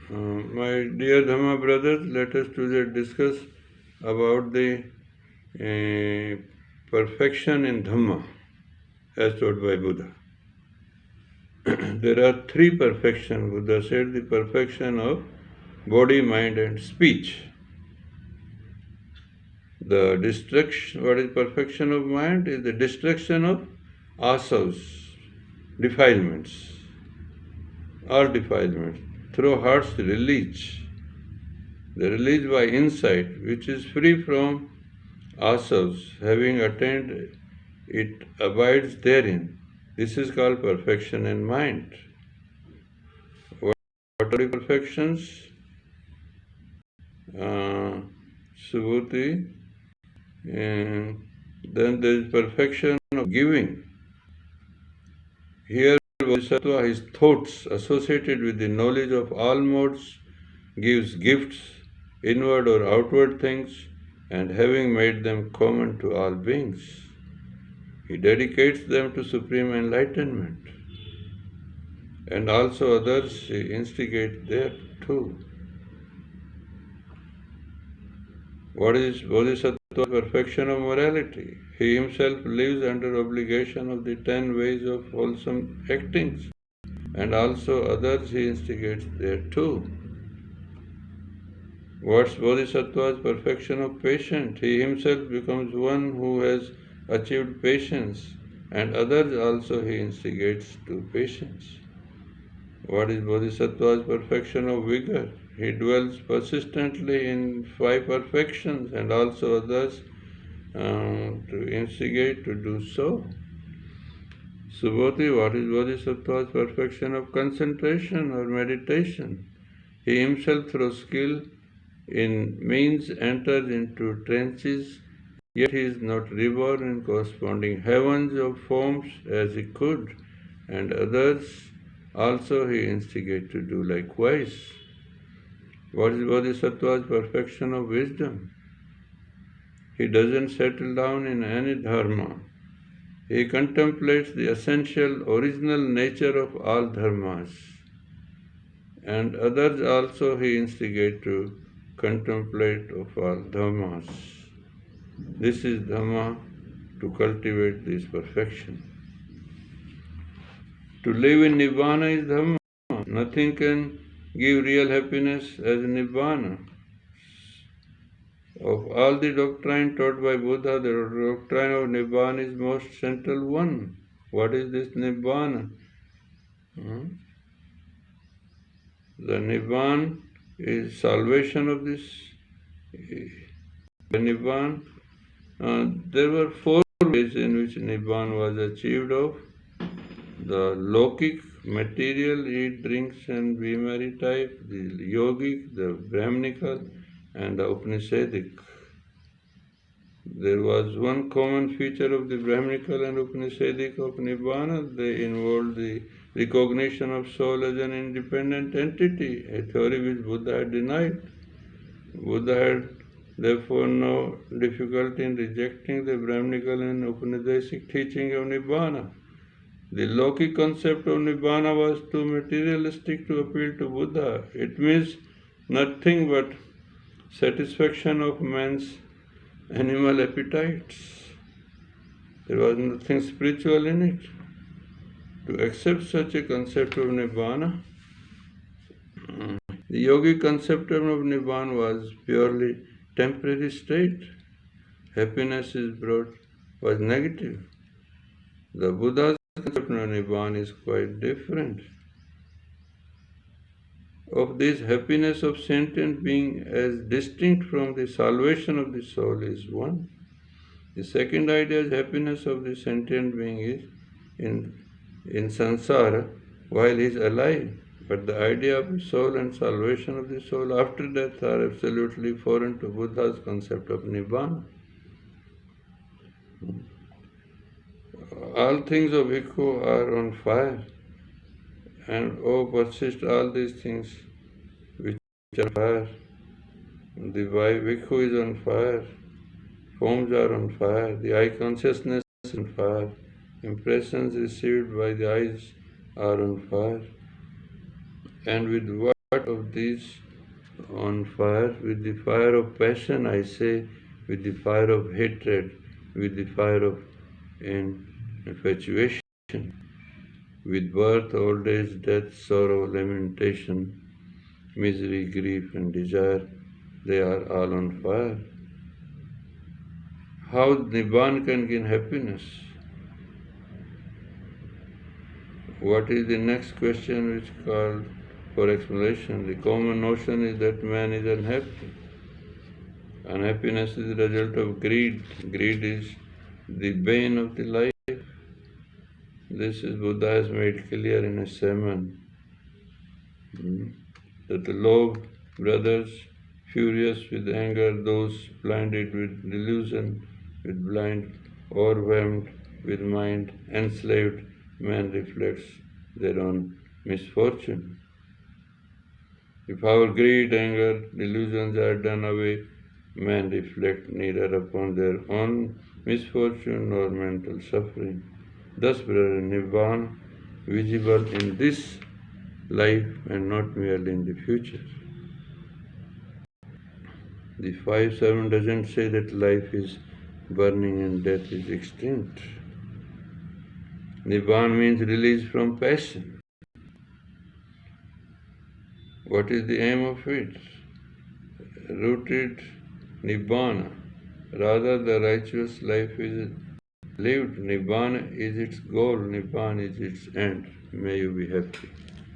My dear Dhamma brothers, let us today discuss about the perfection in Dhamma as taught by Buddha. There are three perfections. Buddha said the perfection of body, mind and speech. The destruction, what is perfection of mind? Is the destruction of asavas, defilements, all defilements, through heart's release. The release by insight, which is free from asavas, having attained it abides therein. This is called perfection in mind. What are the perfections? Subhuti. And then there is perfection of giving. Here, Bodhisattva, his thoughts associated with the knowledge of all modes, gives gifts, inward or outward things, and having made them common to all beings, he dedicates them to supreme enlightenment. And also others he instigates there too. What is Bodhisattva's perfection of morality? He himself lives under obligation of the 10 ways of wholesome actings, and also others he instigates there too. What's Bodhisattva's perfection of patience? He himself becomes one who has achieved patience, and others also he instigates to patience. What is Bodhisattva's perfection of vigor? He dwells persistently in 5 perfections, and also others to instigate to do so. Subhuti, what is Bodhisattva's perfection of concentration or meditation? He himself, through skill in means, enters into trances, yet he is not reborn in corresponding heavens of forms as he could, and others also he instigates to do likewise. What is Bodhisattva's perfection of wisdom? He doesn't settle down in any dharma. He contemplates the essential, original nature of all dharmas. And others also he instigates to contemplate of all dhammas. This is Dhamma, to cultivate this perfection. To live in Nibbana is Dhamma. Nothing can give real happiness as Nibbana. Of all the doctrine taught by Buddha, the doctrine of Nidbban is most central one. What is this Nidbban? The Nidbban is salvation of this. The Nidbban, there were 4 ways in which Nidbban was achieved of. The Lokic, material, eat, drinks and be merry type, the Yogic, the Brahminical, and the Upanishadic. There was one common feature of the Brahminical and Upanishadic of Nibbana. They involved the recognition of soul as an independent entity, a theory which Buddha had denied. Buddha had therefore no difficulty in rejecting the Brahminical and Upanishadic teaching of Nibbana. The Lokic concept of Nibbana was too materialistic to appeal to Buddha. It means nothing but satisfaction of man's animal appetites. There was nothing spiritual in it. To accept such a concept of Nibbana, the yogic concept of Nidbban was purely temporary state. Happiness was negative. The Buddha's concept of Nidbban is quite different. Of this, happiness of sentient being as distinct from the salvation of the soul is one. The second idea is happiness of the sentient being is in samsara while he is alive. But the idea of the soul and salvation of the soul after death are absolutely foreign to Buddha's concept of Nibbana. All things of bhikkhu are on fire, and persist all these things which are fire. The bhikkhu is on fire, forms are on fire, the eye consciousness is on fire, impressions received by the eyes are on fire. And with what of these on fire, with the fire of passion, I say, with the fire of hatred, with the fire of infatuation, with birth, old age, death, sorrow, lamentation, misery, grief, and desire, they are all on fire. How Nidbban can gain happiness? What is the next question which called for explanation? The common notion is that man is unhappy. Unhappiness is the result of greed. Greed is the bane of the life. This is Buddha has made clear in a sermon. That the low brothers, furious with anger, those blinded with delusion, with blind, overwhelmed with mind, enslaved, man reflects their own misfortune. If our greed, anger, delusions are done away, men reflect neither upon their own misfortune nor mental suffering. Thus, brother, Nidbban visible in this life and not merely in the future. The 5-7 doesn't say that life is burning and death is extinct. Nidbban means release from passion. What is the aim of it? Rooted Nibbana. Rather, the righteous life is lived. Nibbana is its goal, Nibbana is its end. May you be happy.